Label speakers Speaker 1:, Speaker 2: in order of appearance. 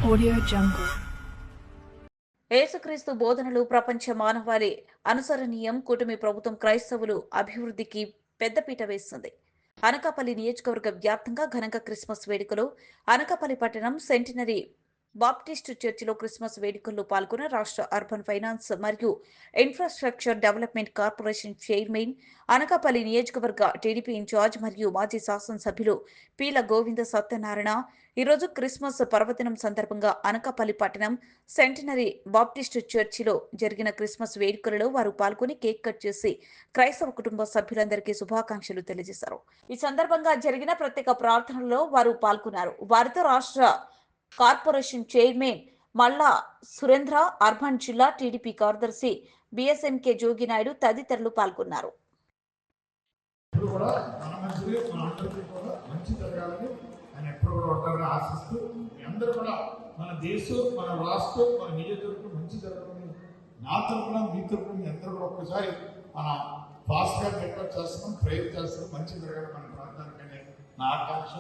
Speaker 1: Audio Jungle.
Speaker 2: యేసుక్రీస్తు బోధనలు ప్రపంచ మానవాళి అనుసరణీయం. కూటమి ప్రభుత్వం క్రైస్తవులు అభివృద్ధికి పెద్దపీట వేస్తుంది. అనకాపల్లి నియోజకవర్గ వ్యాప్తంగా ఘనంగా క్రిస్మస్ వేడుకలు. అనకాపల్లి పట్టణం సెంటినరీ బాప్టిస్టు చర్చిలో క్రిస్మస్ వేడుకల్లో పాల్గొన్న రాష్ట్ర అర్బన్ ఫైనాన్స్ మరియు infrastructure development corporation chairman, Anakapalli నియోజకవర్గ టీడీపీ ఇన్ఛార్జ్ మరియు మాజీ శాసనసభ్యులు పీల గోవింద సత్యనారాయణ ఈరోజు క్రిస్మస్ పర్వదినం సందర్భంగా అనకాపల్లి పట్టణం సెంటినరీ బాప్టిస్టు చర్చిలో జరిగిన క్రిస్మస్ వేడుకలలో వారు పాల్గొని కేక్ కట్ చేసి క్రైస్తవ కుటుంబ సభ్యులందరికీ శుభాకాంక్షలు తెలియజేశారు. ఈ సందర్భంగా జరిగిన ప్రత్యేక ప్రార్థనలో వారు పాల్గొన్నారు. వారితో రాష్ట్ర కార్పొరేషన్ చైర్మన్ మల్లా సురేంద్ర, అర్బన్ జిల్లా టీడీపీ కార్యదర్శి బిఎస్ఎన్కే జోగినాయుడు తదితరులు పాల్గొన్నారు.
Speaker 3: మన దేశం, మన రాష్ట్రం, మన నియోజకవర్గం మంచి జరగాలని నా తరపున, మీ తరపున మీ అందరూ కూడా ఒక్కసారి మన ఫాస్ట్ గా నెట్వర్క్ చేస్తున్నాం, ప్రేయర్ చేస్తున్నాం, మంచి జరగాలి మన ప్రాంతానికనే నా ఆకాంక్ష.